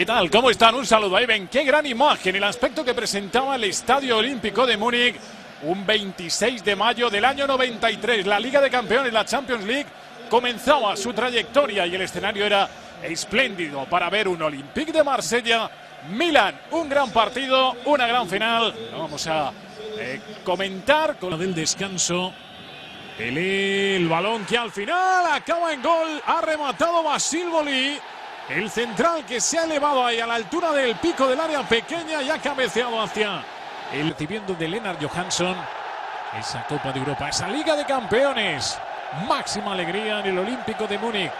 tal? ¿Cómo están? Un saludo. Ahí ven qué gran imagen, el aspecto que presentaba el Estadio Olímpico de Múnich un 26 de mayo del año 93. La Liga de Campeones, la Champions League, comenzaba su trayectoria y el escenario era espléndido para ver un Olympique de Marsella, Milan. Un gran partido, una gran final. Vamos a comentar con el descanso. El balón que al final acaba en gol. Ha rematado Basil Boli. El central que se ha elevado ahí a la altura del pico del área pequeña y ha cabeceado hacia el recibiendo de Lennart Johansson esa Copa de Europa, esa Liga de Campeones. Máxima alegría en el Olímpico de Múnich.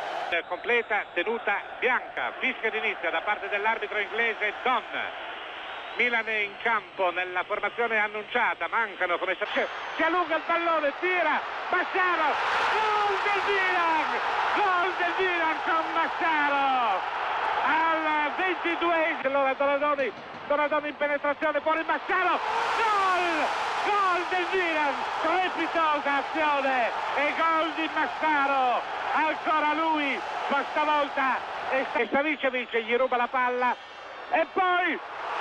Completa tenuta bianca, fischia d'inizio da parte dell'arbitro inglese Don. Milan è in campo nella formazione annunciata, mancano come si allunga il pallone, tira Massaro, gol del Milan con Massaro al 22. Allora Donadoni in penetrazione, fuori Massaro, gol del Milan, strepitosa azione e gol di Massaro, ancora lui, ma stavolta e Savicevic gli ruba la palla e poi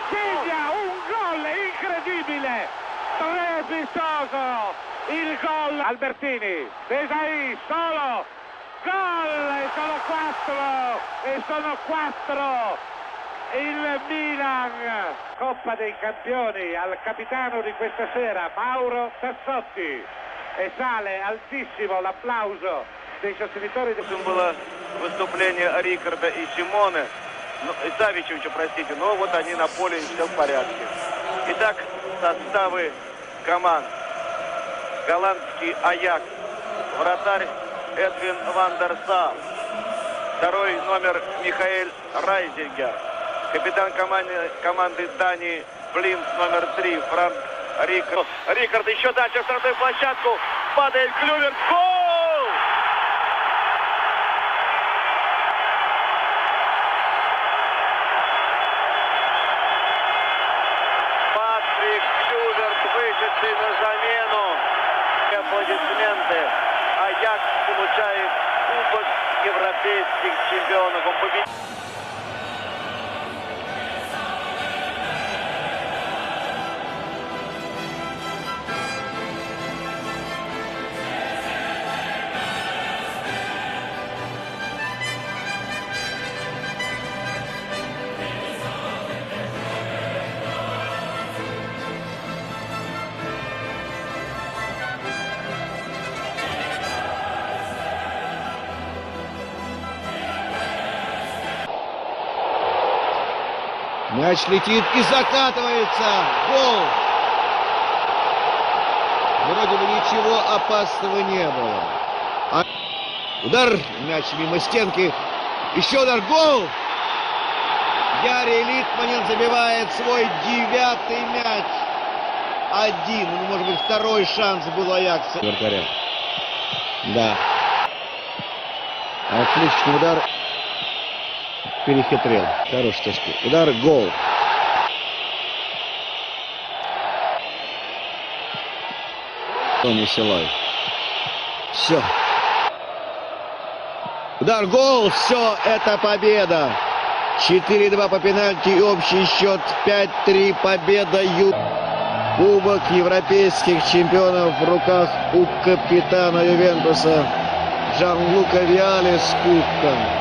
segna un gol incredibile, strepitoso il gol. Albertini, Desai, solo, gol e sono quattro il Milan. Coppa dei Campioni al capitano di questa sera, Mauro Tassotti, e sale altissimo l'applauso dei sostenitori. Было выступление Рикарда и Симоне, и Савичевича, простите, но вот они на поле, все в порядке. Итак, составы команд. Голландский Аякс, вратарь Эдвин ван дер Сар, второй номер Михаэль Райзингер, капитан команды Дании Блинц номер 3 Франк Рикард. Рикард еще дальше в штрафную площадку, падает Клювер, гол! Патрик Клюверт, вышедший на замену. Аплодисменты. Аякс получает кубок европейских чемпионов. Он победил. Мяч летит и закатывается. Гол. Вроде бы ничего опасного не было. Удар. Мяч мимо стенки. Еще удар. Гол. Яри Литманен забивает свой 9-й мяч. Один. Ну, может быть, второй шанс был у Аякса. Вратаря. Да. Отличный удар. Перехитрил. Хороший точки. Удар, гол. Тони Силой. Все. Удар, гол. Все, это победа. 4-2 по пенальти и общий счет 5-3. Победа Кубок европейских чемпионов в руках у капитана Ювентуса Джанлука Виалли с кубком.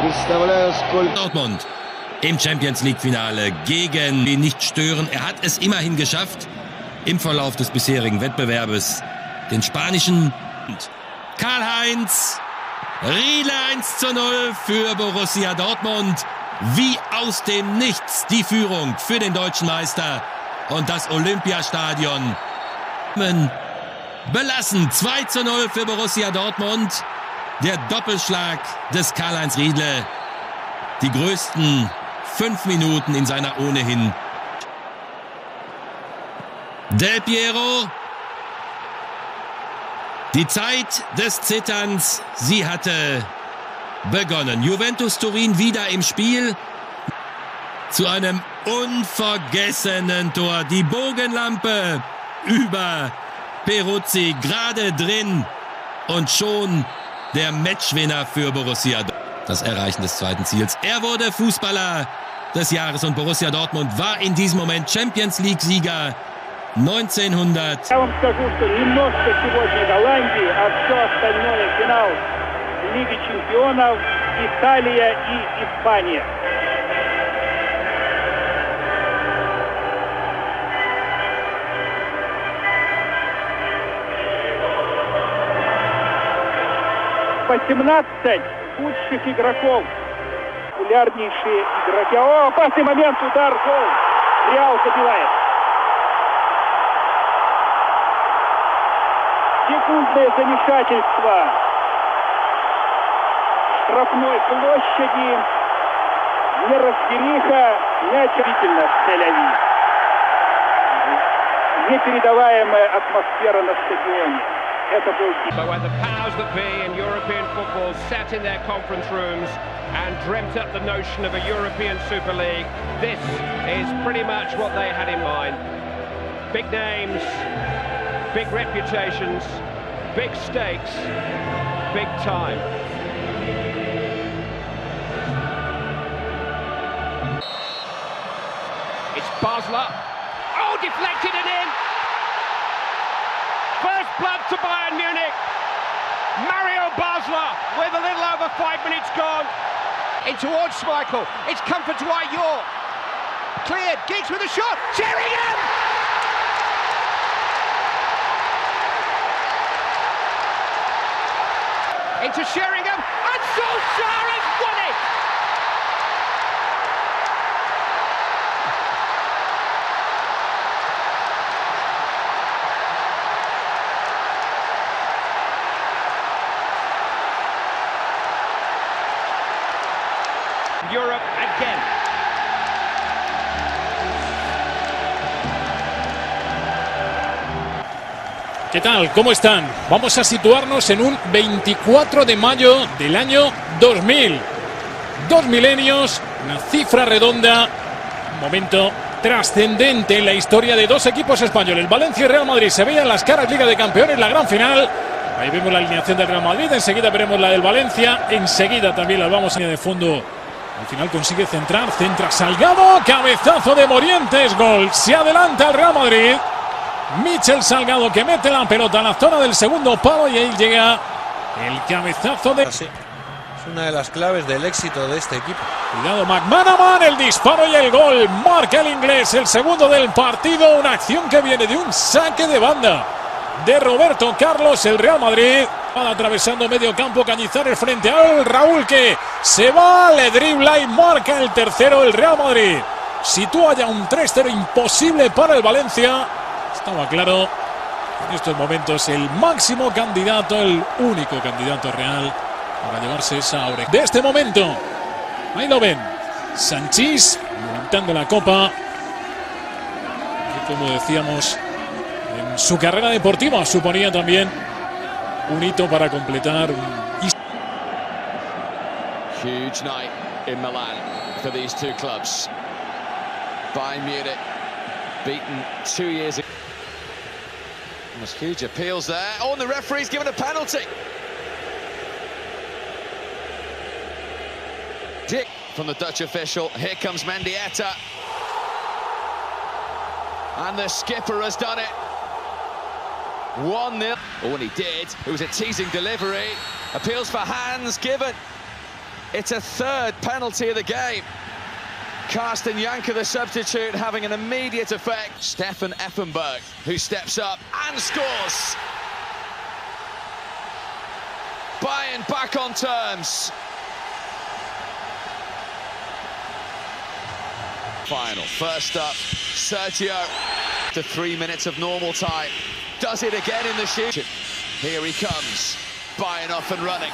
Представляю, сколько... Dortmund im Champions-League-Finale gegen den Nicht-Stören. Er hat es immerhin geschafft, im Verlauf des bisherigen Wettbewerbes den spanischen Karl-Heinz Riedle 1:0 für Borussia Dortmund. Wie aus dem Nichts die Führung für den deutschen Meister und das Olympiastadion belassen. 2:0 für Borussia Dortmund. Der Doppelschlag des Karl-Heinz Riedle. Die größten 5 Minuten in seiner ohnehin. Del Piero. Die Zeit des Zitterns, sie hatte begonnen. Juventus Turin wieder im Spiel. Zu einem unvergessenen Tor. Die Bogenlampe über Peruzzi gerade drin. Und schon der Matchwinner für Borussia. das Erreichen des zweiten Ziels. Er wurde Fußballer des Jahres und Borussia Dortmund war in diesem Moment Champions League-Sieger 1900. Я вам скажу, что немножко сегодня Голландии, а все остальное финал Лиги Чемпионов, Италия и Испания. По 17 лучших игроков, популярнейшие игроки. О, опасный момент, удар, гол. Реал забивает. Секундное замешательство в штрафной площади. Неразбериха. Мяч обидно в Тель-Авиве. Непередаваемая атмосфера на стадионе. Это был But when the powers that be in European football sat in their conference rooms and dreamt up the notion of a European Super League, this is pretty much what they had in mind. Big names, big reputations, big stakes, big time. It's Basler. Oh, deflected and in. First blood to Bayern Munich. Mario Basler with a little over 5 minutes gone. In towards Schmeichel. It's comfort to Ayor. Cleared. Giggs with a shot. Sheringham! Into Sheringham. And Solskjaer has won it! Europe again. ¿Qué tal? ¿Cómo están? Vamos a situarnos en un 24 de mayo del año 2000. 2 milenios, una cifra redonda, un momento trascendente en la historia de dos equipos españoles. Valencia y Real Madrid se veían las caras Liga de Campeones, la gran final. Ahí vemos la alineación del Real Madrid, enseguida veremos la del Valencia, enseguida también las vamos a de fondo. Al final consigue centrar, centra Salgado, cabezazo de Morientes, gol. Se adelanta el Real Madrid. Michel Salgado que mete la pelota a la zona del segundo palo y ahí llega el cabezazo de... Sí, es una de las claves del éxito de este equipo. Cuidado McManaman, el disparo y el gol. Marca el inglés, el segundo del partido. Una acción que viene de un saque de banda de Roberto Carlos, el Real Madrid. Atravesando medio campo, Cañizares frente al Raúl que se va, le dribla y marca el tercero el Real Madrid. Sitúa ya un 3-0 imposible para el Valencia. Estaba claro, en estos momentos el máximo candidato, el único candidato real para llevarse esa oreja. De este momento, ahí lo ven, Sanchís levantando la copa. Y como decíamos, en su carrera deportiva suponía también un hito para completar un... Huge night in Milan for these two clubs. Bayern Munich beaten 2 years ago. Almost huge appeals there. Oh, and the referee's given a penalty. Dick from the Dutch official. Here comes Mendieta. And the skipper has done it. 1-0. Oh, and he did. It was a teasing delivery. Appeals for hands given. It's a third penalty of the game. Carsten Janker, the substitute, having an immediate effect. Stefan Effenberg, who steps up and scores. Bayern back on terms. Final. First up, Sergio. To 3 minutes of normal time. Does it again in the shoot. Here he comes. Bayern off and running.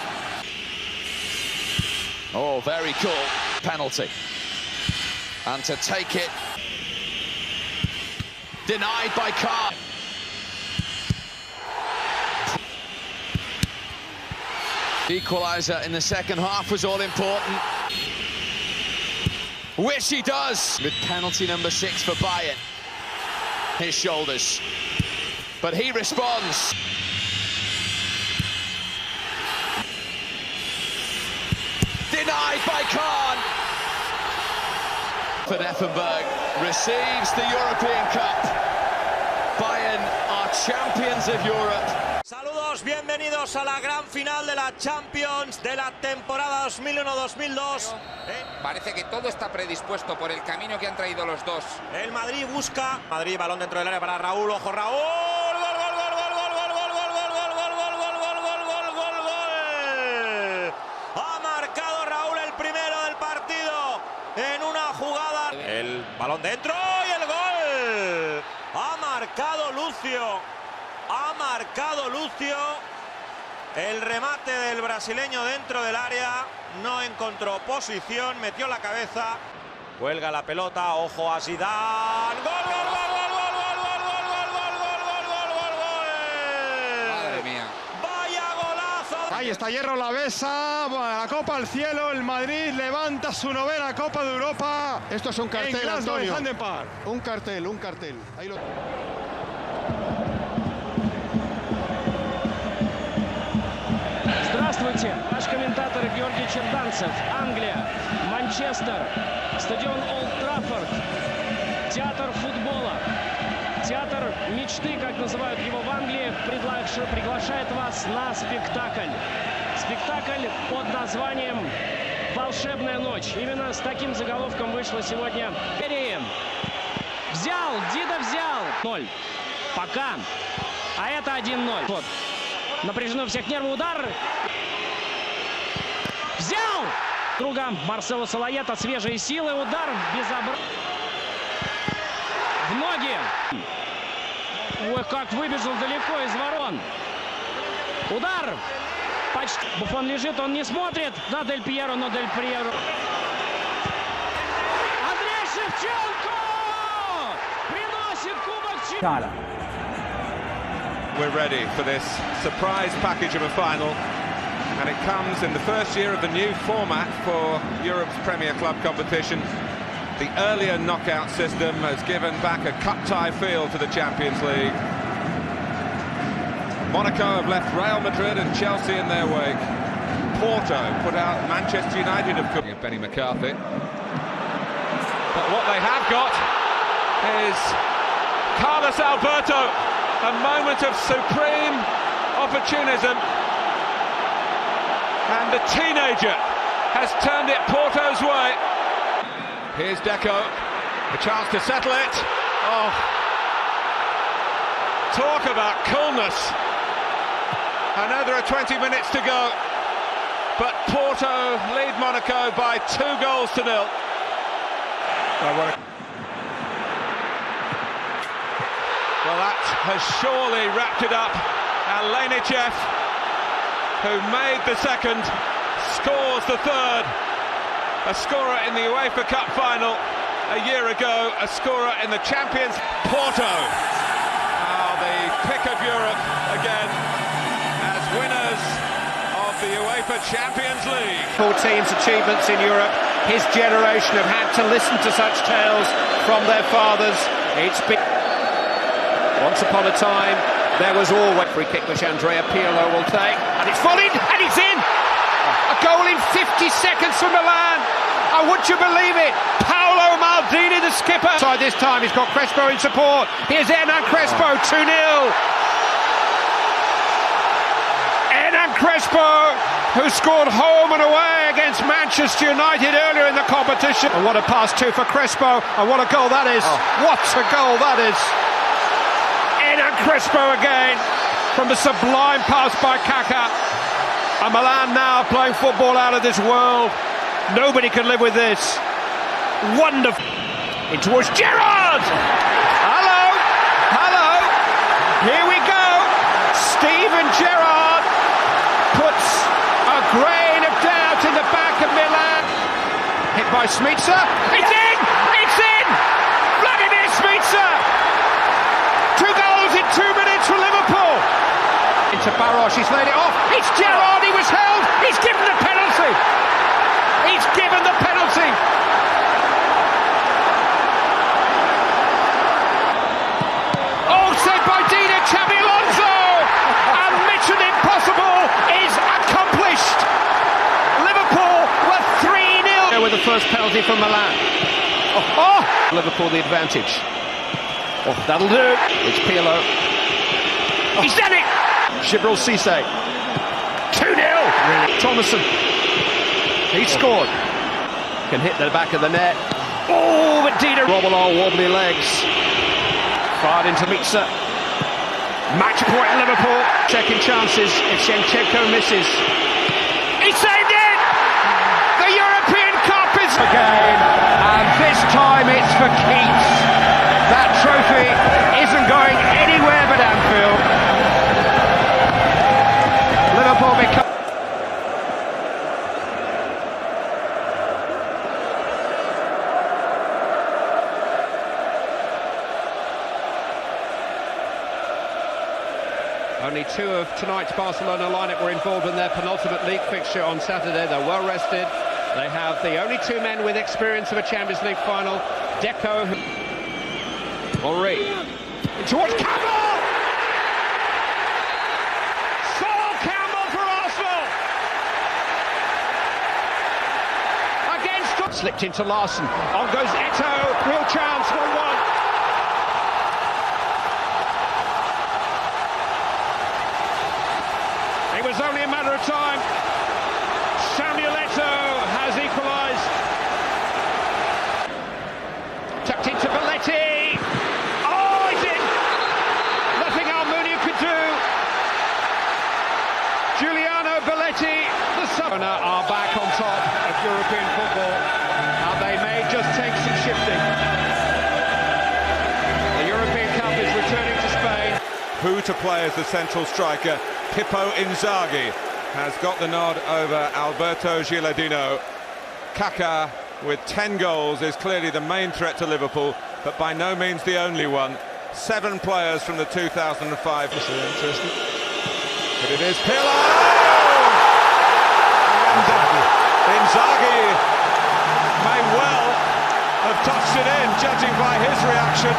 Oh, very cool. Penalty. And to take it. Denied by Carr. Equaliser in the second half was all important. Which he does. With penalty number 6 for Bayern. His shoulders. But he responds. Denied. by Khan. Van Effenberg receives the European Cup. Bayern are champions of Europe. Saludos, bienvenidos a la gran final de la Champions de la temporada 2001-2002. Parece que todo está predispuesto por el camino que han traído los dos. El Madrid busca. Madrid, balón dentro del área para Raúl. Ojo, Raúl. Ha marcado Raúl el primero del partido en una jugada. El balón dentro y el gol. Ha marcado Lucio. Ha marcado Lucio. El remate del brasileño dentro del área. No encontró posición. Metió la cabeza. Cuelga la pelota. Ojo a Zidane. ¡Gol, gol, gol, gol, gol, gol, gol, gol, gol, gol, gol, gol! Madre mía. ¡Vaya golazo! Ahí está Hierro la besa. La Copa al cielo. El Madrid levanta su novena Copa de Europa. Esto es un cartel, Antonio. Un cartel. Ahí lo... Здравствуйте, ваш комментатор Георгий Черданцев. Англия, Манчестер, стадион Олд Траффорд, театр футбола, театр мечты, как называют его в Англии, приглашает вас на спектакль. Спектакль под названием «Волшебная ночь». Именно с таким заголовком вышла сегодня. Взял, Дида взял. 0. Пока. А это 1-0. Вот. Напряжено у всех нервы, удар. Взял! Друга Марсело Салаета, свежие силы, удар безобразный. В ноги. Ой, как выбежал далеко из ворон. Удар. Почти. Буфон лежит, он не смотрит на Дель Пьеро, но Дель Пьеро. Андрей Шевченко! Приносит кубок чемпиона. We're ready for this surprise package of a final, and it comes in the first year of the new format for Europe's Premier Club competition. The earlier knockout system has given back a cup-tie feel to the Champions League. Monaco have left Real Madrid and Chelsea in their wake. Porto put out Manchester United of Benny McCarthy. But what they have got is Carlos Alberto. A moment of supreme opportunism, and the teenager has turned it Porto's way. Here's Deco, a chance to settle it. Oh, talk about coolness. I know there are 20 minutes to go, but Porto lead Monaco by 2-0. Well, that has surely wrapped it up. Alenichev, who made the second, scores the third. A scorer in the UEFA Cup final a year ago, a scorer in the Champions. Porto are the pick of Europe again as winners of the UEFA Champions League. 14's achievements in Europe. His generation have had to listen to such tales from their fathers. It's been... Once upon a time, there was always free kick which Andrea Pirlo will take, and it's falling, and it's in! A goal in 50 seconds from Milan, and would you believe it? Paolo Maldini, the skipper. Side this time, he's got Crespo in support. Here's Hernan Crespo, 2-0. Hernan Crespo, who scored home and away against Manchester United earlier in the competition. And what a pass too for Crespo, and what a goal that is. What a goal that is. Crespo again from the sublime pass by Kaká. And Milan now playing football out of this world. Nobody can live with this. Wonderful. In towards Gerrard. Hello. Here we go. Steven Gerrard puts a grain of doubt in the back of Milan. Hit by Smica. It's in! It's in! Vladimir Smica! 2 goals in 2 minutes for Liverpool. Into Baros, he's laid it off. It's Gerrard, he was held. He's given the penalty. He's given the penalty. Oh, saved by Dina Xabi Alonso. And Mission Impossible is accomplished. Liverpool were 3-0 first penalty from Milan. Oh! Liverpool the advantage. Oh, that'll do. It's Pirlo. Oh. He's done it! Gibril Cisse. 2-0. Really? Thomason. He scored. Can hit the back of the net. Oh, but Dina Robolo, wobbly legs. Fired into Mitza. Match point Liverpool. Checking chances if Shevchenko misses. He saved it! The European Cup is again, and this time it's for keeps. That trophy isn't going anywhere but Anfield. Liverpool become... Only two of tonight's Barcelona lineup were involved in their penultimate league fixture on Saturday. They're well rested. They have the only two men with experience of a Champions League final. Deco. Henry. Towards Campbell! Sol Campbell for Arsenal! Against... Slipped into Larson. On goes Eto'o. Real chance. 1-1. It was only a matter of time. Samuel Eto'o has equalised. Tucked into Belletti. Oh, he's in. Nothing Almunia could do. Giuliano Belletti, the Southerner, are back on top of European football. And they may just take some shifting. The European Cup is returning to Spain. Who to play as the central striker? Pippo Inzaghi has got the nod over Alberto Gilardino. Kaká, with 10 goals, is clearly the main threat to Liverpool, but by no means the only one. 7 players from the 2005. This is interesting. But it is Pirlo! And Inzaghi may well have touched it in, judging by his reaction.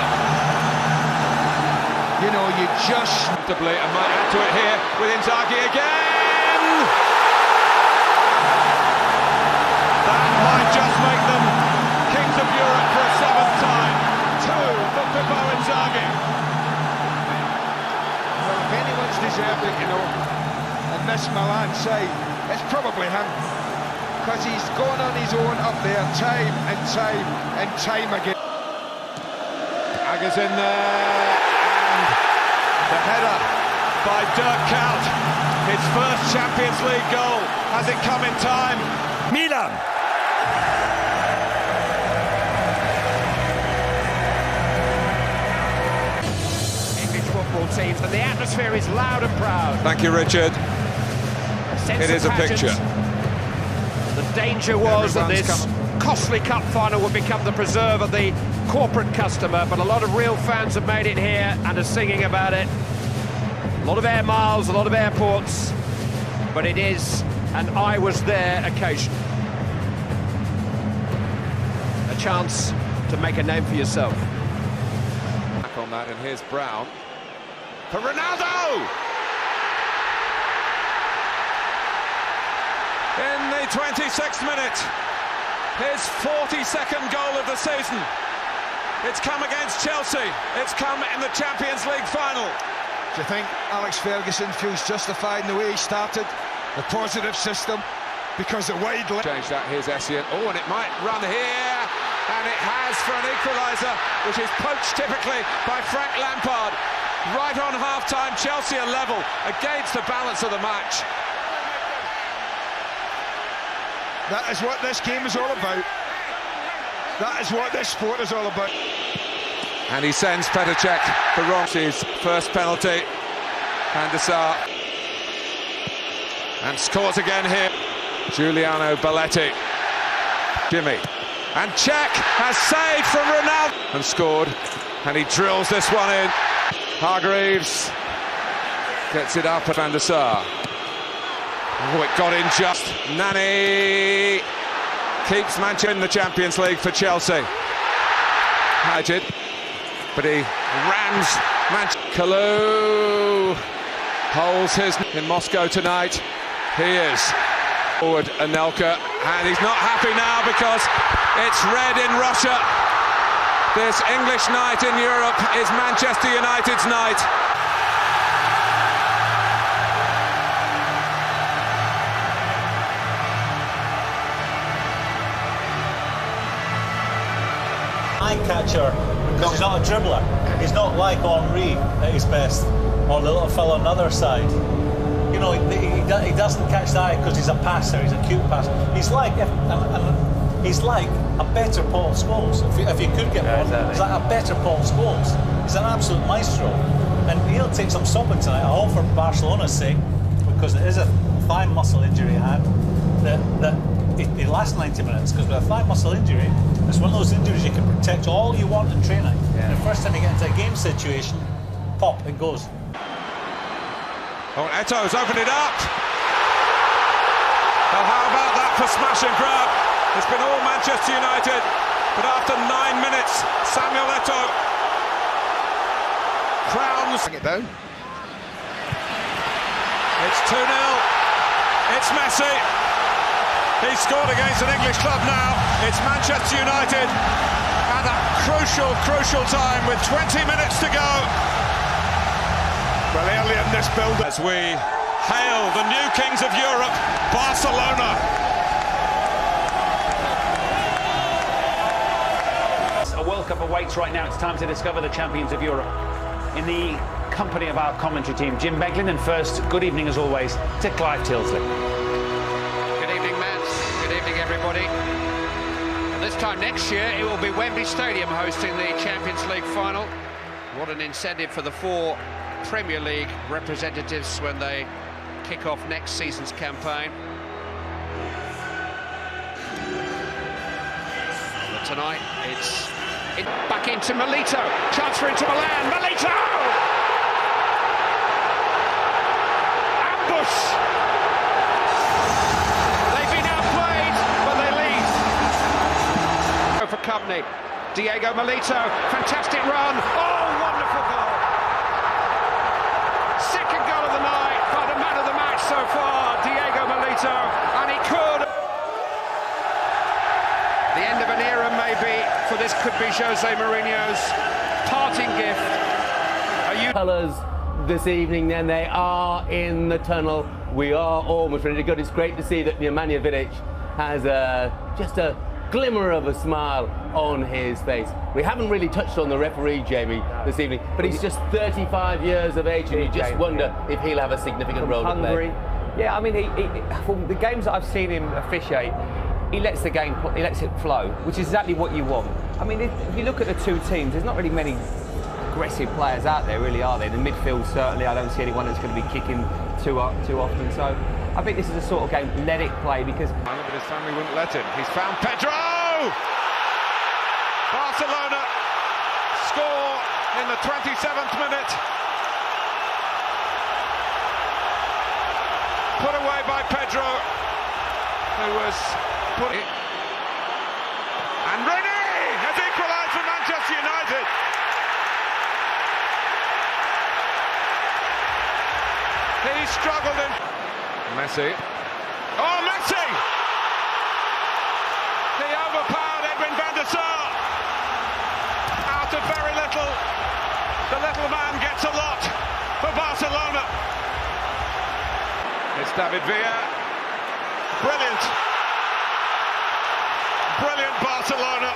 You know, you just... comfortably, and might add to it here with Inzaghi again! That might just make them kings of Europe for a 7th time. 2 for Pippo Inzaghi. Well, if anyone's deserved it, you know, on this Milan side, it's probably him. Because he's gone on his own up there time and time and time again. Aga's in there. The header by Dirk Kuyt, his first Champions League goal. Has it come in time? Milan. English football teams, and the atmosphere is loud and proud. Thank you, Richard. It is a picture. The danger was that this costly cup final would become the preserve of the corporate customer, but a lot of real fans have made it here and are singing about it. A lot of air miles, a lot of airports, but it is an I was there occasion. A chance to make a name for yourself. Back on that, and here's Brown for Ronaldo! In the 26th minute, his 42nd goal of the season. It's come against Chelsea. It's come in the Champions League final. Do you think Alex Ferguson feels justified in the way he started? The positive system, because the wide... Change that, here's Essien. Oh, and it might run here. And it has for an equaliser, which is poached typically by Frank Lampard. Right on half-time, Chelsea are level against the balance of the match. That is what this game is all about. That is what this sport is all about. And he sends Petr Cech for Rossi's first penalty. Van der Sar. And scores again here. Giuliano Belletti. Jimmy. And Cech has saved from Ronaldo. And scored. And he drills this one in. Hargreaves gets it up at Van der Sar. Oh, it got in just. Nani keeps Manchester in the Champions League for Chelsea. Hajid, but he rams Manchester. Kalou holds his in Moscow tonight. He is Forward Anelka, and he's not happy now because it's red in Russia. This English night in Europe is Manchester United's night. Eye catcher, because he's not a dribbler. He's not like Henry at his best, or the little fellow on the other side. You know, he doesn't catch the eye because he's a passer. He's a cute passer. He's like he's like a better Paul Scholes. If you could get one, he's like a better Paul Scholes. He's an absolute maestro, and he'll take some sopping tonight. I hope for Barcelona's sake, because it is a thigh muscle injury he had. That it lasts 90 minutes, because with a thigh muscle injury, it's one of those injuries you can protect all you want in training. Yeah. And the first time you get into a game situation, pop, it goes. Oh, Eto's opened it up. Well, how about that for smash and grab? It's been all Manchester United, but after 9 minutes, Samuel Eto'o crowns. Bring it down. It's 2-0. It's Messi. He scored against an English club now. It's Manchester United at a crucial time with 20 minutes to go. Brilliant this build as we hail the new kings of Europe, Barcelona. A World Cup awaits right now. It's time to discover the champions of Europe. In the company of our commentary team, Jim Beglin, and first, good evening as always to Clive Tilsley. Everybody. And this time next year it will be Wembley Stadium hosting the Champions League final. What an incentive for the 4 Premier League representatives when they kick off next season's campaign. But tonight it's back into Milito, chance for Inter Milan, Milito! Ambush! For Company, Diego Milito, fantastic run, oh, wonderful goal. Second goal of the night by the man of the match so far, Diego Milito, and he could. The end of an era maybe, for this could be Jose Mourinho's parting gift. Colours this evening, then they are in the tunnel. We are almost ready to go. It's great to see that Nemanja Vidic has just a glimmer of a smile on his face. We haven't really touched on the referee, Jamie, this evening, but he's just 35 years of age, and you just wonder if he'll have a significant role to play. Yeah, I mean, from the games that I've seen him officiate, he lets the game, he lets it flow, which is exactly what you want. I mean, if you look at the two teams, there's not really many aggressive players out there, really, are there? The midfield, certainly, I don't see anyone that's going to be kicking too often. So I think this is a sort of game, let it play, because... But his family wouldn't let him. He's found Pedro! Barcelona score in the 27th minute. Put away by Pedro, who was put in. And Rooney has equalised for Manchester United. He struggled in. Messi. Oh, Messi! He overpowered Edwin van der Sar. Out of very little. The little man gets a lot for Barcelona. It's David Villa. Brilliant. Brilliant Barcelona.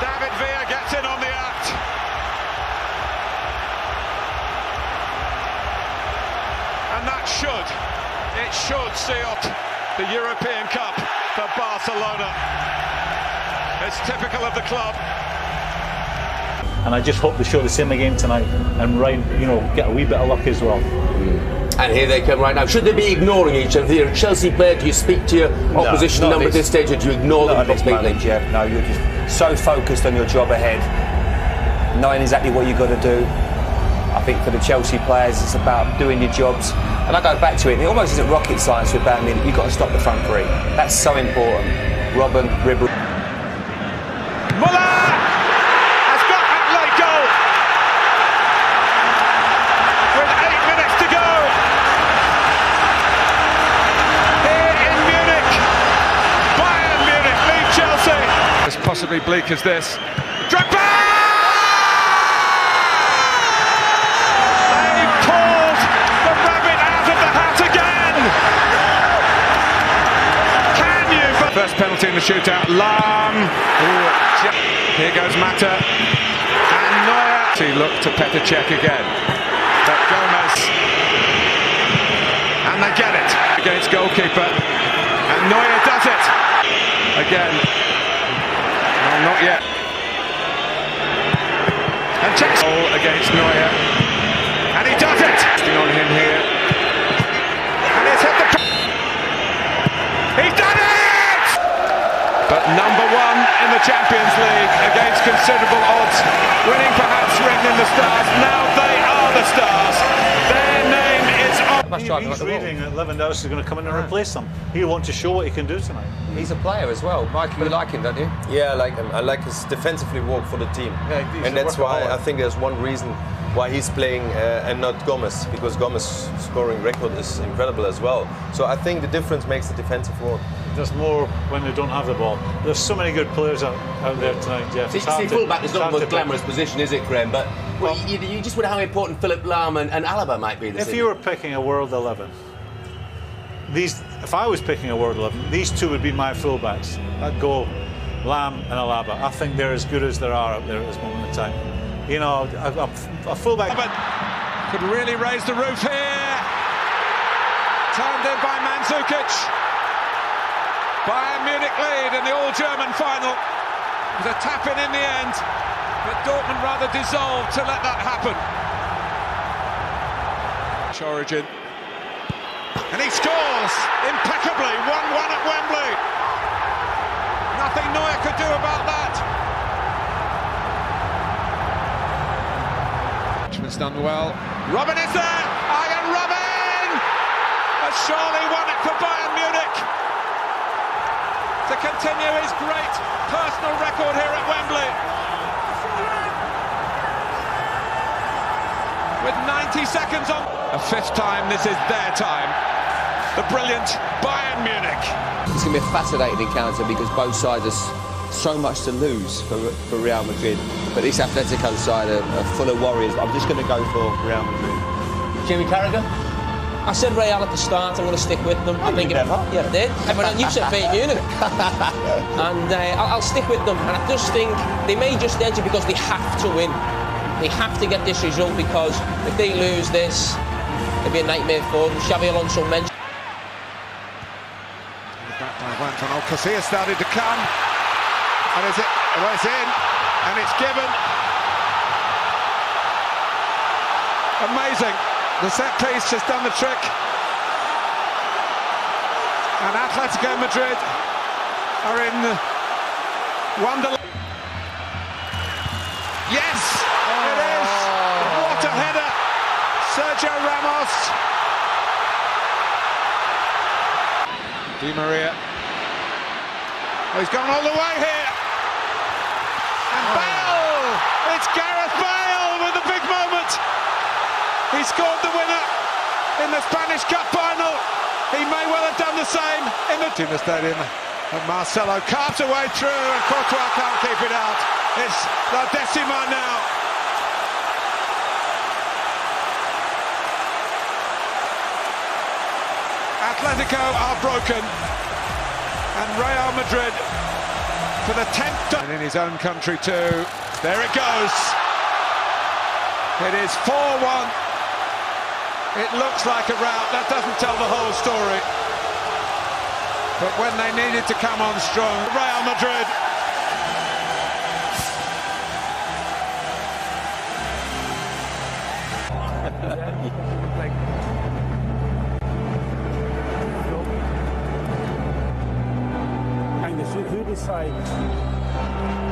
David Villa gets in on the act. And that should seal the European Cup for Barcelona. It's typical of the club. And I just hope they show the same again tonight, and Ryan, you know, get a wee bit of luck as well. And here they come right now. Should they be ignoring each other? If you're a Chelsea player, do you speak to your opposition number at this stage, or do you ignore them completely? Jeff. No, you're just so focused on your job ahead, knowing exactly what you've got to do. I think for the Chelsea players, it's about doing your jobs. And I go back to it almost isn't rocket science with Bayern Munich. You've got to stop the front three. That's so important. Robben, Ribery. Muller has got that late goal. With 8 minutes to go. He possibly bleak as this. Drogba! They've pulled the rabbit out of the hat again! Can you... First penalty in the shootout, Lam. Here goes Mata. And Neuer. He looked to Petr Cech again. But Gomez. And they get it against goalkeeper. And Neuer does it. Again. Well, not yet. And Cech goal against Neuer. And he does it. On him here. And it's hit the... He's done it! But number one in the Champions League against considerable odds, winning perhaps written in the stars. Now they are the stars. Their name is on. He's reading that Lewandowski is going to come in and replace them. He'll want to show what he can do tonight. He's a player as well. Mike, you like him, don't you? Yeah, I like him. I like his defensively work for the team. Yeah, and that's why I think there's one reason why he's playing and not Gomez, because Gomez's scoring record is incredible as well. So I think the difference makes the defensive work. There's more when they don't have the ball. There's so many good players out there tonight, Jeff. See, fullback is not the most glamorous position, is it, Graham? But well, you just wonder how important Philipp Lahm and Alaba might be this evening. If you were picking a World 11, if I was picking a World 11, these two would be my fullbacks. I'd go Lahm and Alaba. I think they're as good as there are up there at this moment in time. You know, a fullback could really raise the roof here. Turned in by Mandzukic. Bayern Munich lead in the all-German final. With a tap-in the end. But Dortmund rather dissolved to let that happen. Origin. And he scores impeccably. 1-1 at Wembley. Nothing Neuer could do about that. It's done well. Robin is there! Arjen Robin! Has surely won it for Bayern Munich to continue his great personal record here at Wembley. With 90 seconds on. A fifth time, this is their time. The brilliant Bayern Munich. It's going to be a fascinating encounter because both sides have so much to lose for Real Madrid. But this Atletico side are full of warriors. I'm just going to go for Real Madrid. Jimmy Carragher? I said Real at the start. I'm going to stick with them. I think yeah, I did. But you said Bayern Munich, and I'll stick with them. And I just think they may just enter because they have to win. They have to get this result because if they lose this, it'll be a nightmare for them. Xabi Alonso mentioned. Back by Juan Casillas started to come, and is it? Well, it's in, and it's given. Amazing. The set piece has done the trick. And Atletico Madrid are in wonderland. Yes, it is. What a header. Sergio Ramos. Di Maria. Oh, he's gone all the way here. And Bale! It's Gareth Bale with the big moment. He scored the winner in the Spanish Cup final. He may well have done the same in the stadium. And Marcelo carves away through, and Courtois can't keep it out. It's La Decima now. Atletico are broken, and Real Madrid for the 10th time in his own country too. There it goes. It is 4-1. It looks like a rout. That doesn't tell the whole story. But when they needed to come on strong, Real Madrid. Angus, who decides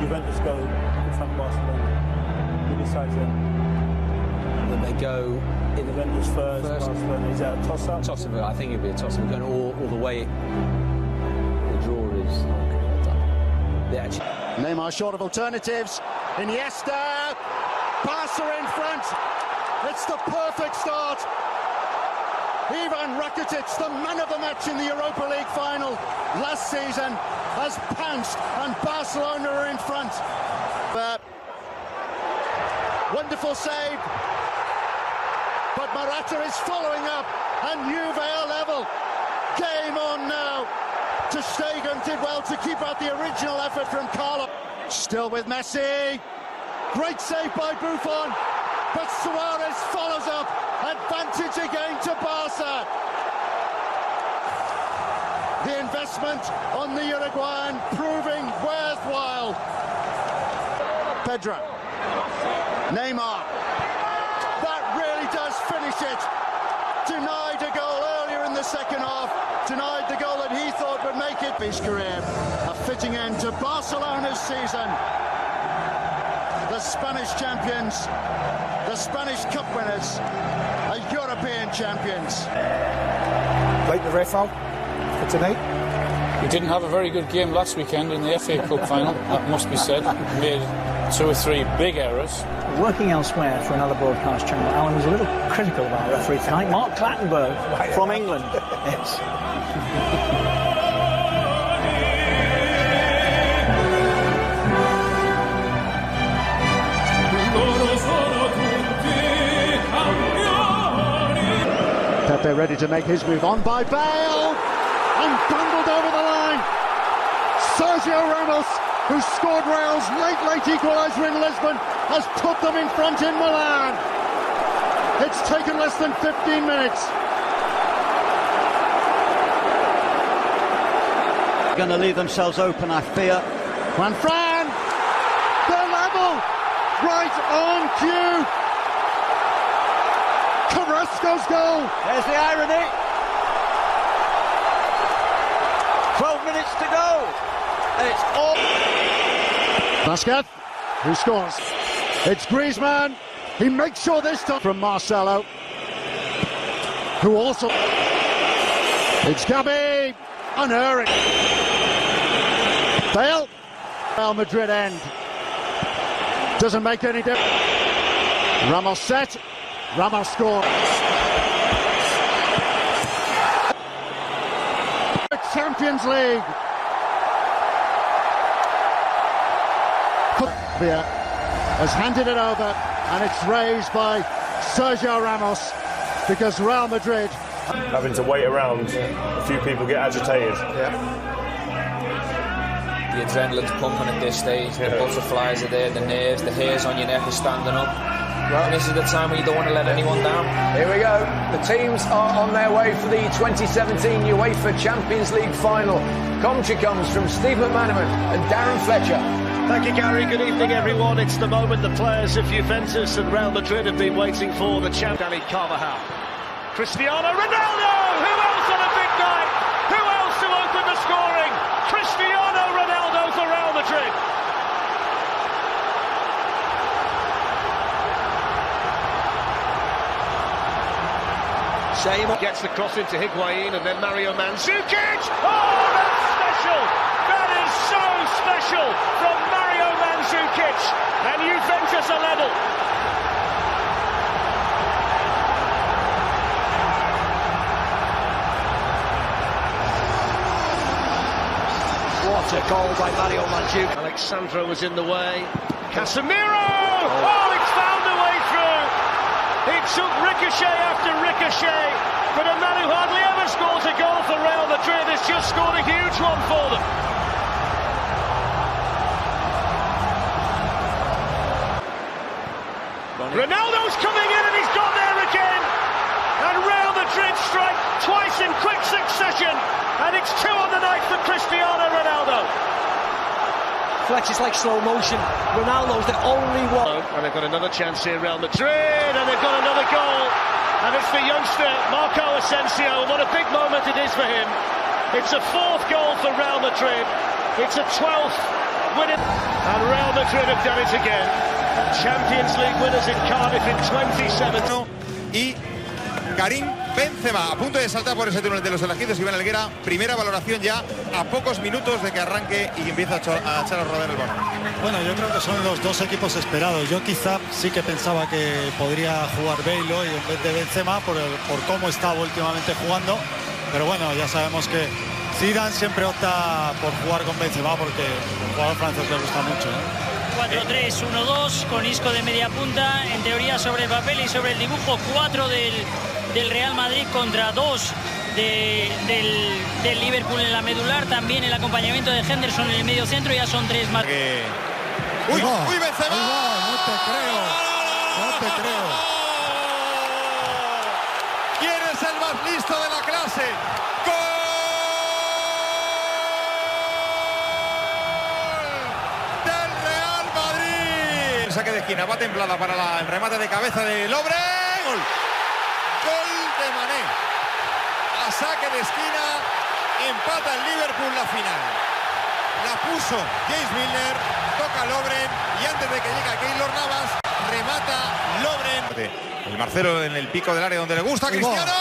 Juventus go in front of Barcelona? Who decides that? Then they go in Juventus first. Barcelona, is that a toss-up? Toss-up, I think it'd be a toss-up. Going all the way. The draw is done. Neymar short of alternatives. Iniesta. Barca in front. It's the perfect start. Ivan Rakitic, the man of the match in the Europa League final last season, has pounced and Barcelona are in front. Wonderful save, but Morata is following up and Juve are level. Game on now. Ter Stegen did well to keep out the original effort from Carlo. Still with Messi. Great save by Buffon, but Suarez follows up. Advantage again to Barca. The investment on the Uruguayan proving worthwhile. Pedro. Neymar. That really does finish it. Denied a goal earlier in the second half. Denied the goal that he thought would make it his career. A fitting end to Barcelona's season. The Spanish champions, the Spanish Cup winners, are European champions. Like the ref out for tonight. We didn't have a very good game last weekend in the FA Cup final, that must be said. We made 2 or 3 big errors. Working elsewhere for another broadcast channel, Alan was a little critical of our referee tonight. Mark Clattenburg from England. Yes. Pepe ready to make his move on by Bale and bundled over the line. Sergio Ramos, who scored Real's late equaliser in Lisbon, has put them in front in Milan. It's taken less than 15 minutes. Going to leave themselves open, I fear. Juanfran, they're level, right on cue. Carrasco's goal. There's the irony. 12 minutes to go. It's all. Vasquez, who scores? It's Griezmann. He makes sure this time from Marcelo, who also. It's Gabi, unerring. Bale. Real Madrid end. Doesn't make any difference. Ramos set. Ramos score. Champions League. Has handed it over and it's raised by Sergio Ramos because Real Madrid having to wait around, a few people get agitated. The adrenaline's pumping at this stage, the butterflies are there, the nerves, the hairs on your neck are standing up. And this is the time when you don't want to let anyone down. Here we go. The teams are on their way for the 2017 UEFA Champions League final. Commentary comes from Steve McManaman and Darren Fletcher. Thank you, Gary. Good evening, everyone. It's the moment the players of Juventus and Real Madrid have been waiting for. The champion, Carvajal. Cristiano Ronaldo! Who else on a big night? Who else to open the scoring? Cristiano Ronaldo for Real Madrid. Shame gets the cross into Higuain and then Mario Mandzukic. Oh, that's special! That is so special from Mario Mandzukic, and Juventus are level. What a goal by Mario Mandzukic. Alexandro was in the way. Casemiro! Oh, it's found a way through. It took ricochet after ricochet, but a man who hardly ever scores a goal for Real Madrid has just scored a huge one for them. Ronaldo's coming in and he's got there again. And Real Madrid strike twice in quick succession, and it's 2 on the night for Cristiano Ronaldo. Fletch is like slow motion. Ronaldo's the only one. And they've got another chance here, Real Madrid, and they've got another goal. And it's the youngster, Marco Asensio. What a big moment it is for him. It's a 4th goal for Real Madrid. It's a 12th win. And Real Madrid have done it again. Champions League winners in Cardiff in 2017. Y Karim Benzema, a punto de saltar por ese túnel de los elegidos. Iván Helguera, primera valoración ya a pocos minutos de que arranque y empieza a echar a rodar el balón. Bueno, yo creo que son los dos equipos esperados. Yo quizá sí que pensaba que podría jugar Bale hoy en vez de Benzema por cómo estaba últimamente jugando. Pero bueno, ya sabemos que Zidane siempre opta por jugar con Benzema porque el jugador francés le gusta mucho, ¿eh? 4-3-1-2 con Isco de media punta, en teoría sobre el papel y sobre el dibujo 4 del Real Madrid contra 2 del Liverpool en la medular, también el acompañamiento de Henderson en el medio centro, ya son 3 más. ¡Uy, Benzema! No te creo, no te creo. ¿Quién es el más listo de la clase? Saque de esquina, va templada para el remate de cabeza de Lovren. Gol de Mané. A saque de esquina, empata el Liverpool la final. La puso James Milner, toca Lovren y antes de que llegue Keylor Navas, remata Lovren. El Marcelo en el pico del área donde le gusta a Cristiano.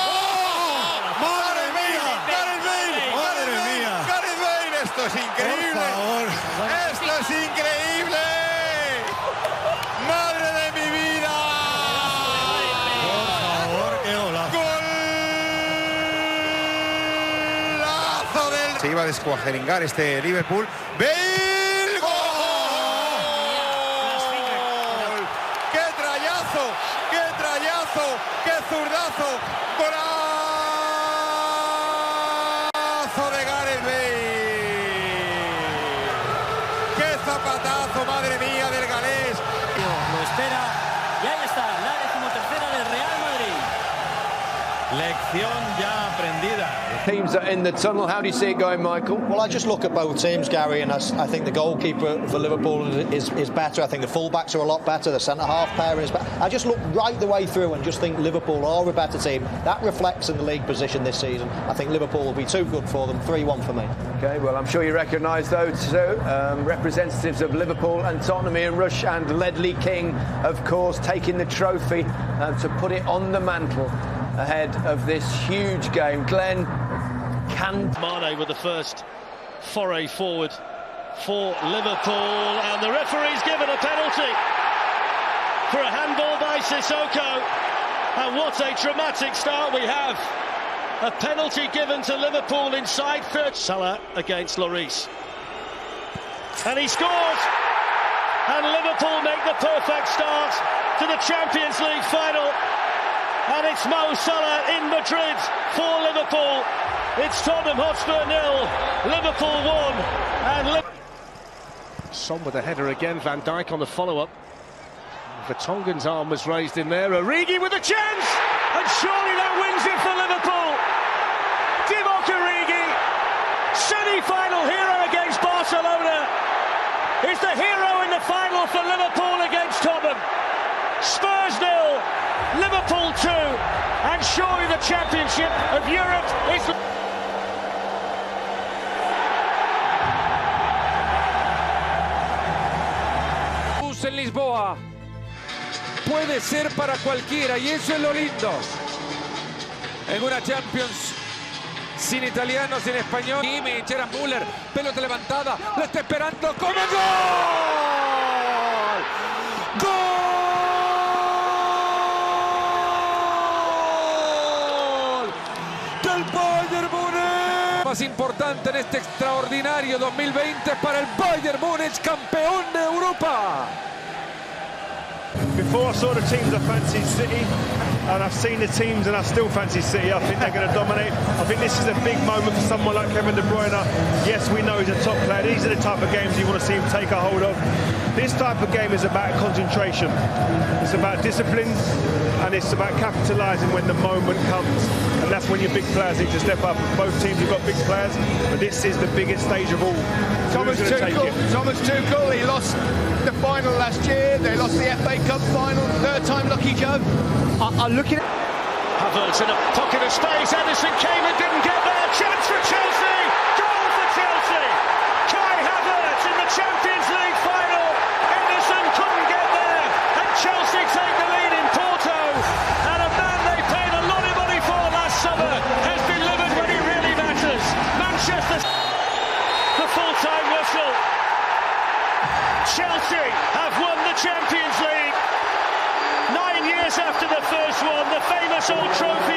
¡Madre mía! ¡Gareth Bale! ¡Madre mía! ¡Gareth Bale! Esto es increíble. Por favor. Esto es increíble. ¡Madre de mi vida! Por favor, qué golazo. ¡Golazo del... Se iba a descuajeringar este Liverpool. ¡Bale! ¡Gol! ¡Qué trayazo! ¡Qué trayazo! ¡Qué zurdazo! ¡Golazo de Gareth Bale! ¡Qué zapatazo, madre mía, del galés! Lo espera y ahí está, la 13ª del Real Madrid. Lección ya aprendida. Teams are in the tunnel. How do you see it going, Michael? Well, I just look at both teams, Gary, and I think the goalkeeper for Liverpool is better. I think the fullbacks are a lot better. The centre-half pairing is better. I just look right the way through and just think Liverpool are a better team. That reflects in the league position this season. I think Liverpool will be too good for them. 3-1 for me. Okay, well, I'm sure you recognise those two representatives of Liverpool and Tottenham, Ian Rush and Ledley King, of course, taking the trophy to put it on the mantle ahead of this huge game. Glenn, can Mane with the first foray forward for Liverpool, and the referee's given a penalty for a handball by Sissoko. And what a dramatic start we have. A penalty given to Liverpool inside third. Salah against Lloris. And he scores! And Liverpool make the perfect start to the Champions League final. And it's Mo Salah in Madrid for Liverpool. It's Tottenham Hotspur 0, Liverpool 1. And Son with a header again, Van Dijk on the follow-up. Vertonghen's arm was raised in there. Origi with a chance! And surely that wins it for Liverpool. Divock Origi, semi-final hero against Barcelona, is the hero in the final for Liverpool against Tottenham. Spurs 0, Liverpool 2, and surely the championship of Europe is... En Lisboa puede ser para cualquiera y eso es lo lindo en una Champions sin italiano, sin español. Kimi, Gerard Müller, pelota levantada, lo está esperando como gol. ¡Gol! Del Bayern Múnich. Más importante en este extraordinario 2020 para el Bayern Múnich, campeón de Europa. Before I saw the teams I fancied City, and I've seen the teams and I still fancy City. I think they're going to dominate. I think this is a big moment for someone like Kevin De Bruyne. Yes, we know he's a top player. These are the type of games you want to see him take a hold of. This type of game is about concentration. It's about discipline, and it's about capitalising when the moment comes. And that's when your big players need to step up. Both teams have got big players, but this is the biggest stage of all. Thomas Tuchel, he lost the final last year. They lost the FA Cup final. Third time lucky, Joe. I'm looking at Havertz in a pocket of space. Ederson came and didn't get there. Chance for Chelsea. Goal for Chelsea. Kai Havertz in the Champions League final. Ederson couldn't get there, and Chelsea take the lead in Porto. And a man they paid a lot of money Chelsea have won the Champions League. 9 years after the first one, the famous old trophy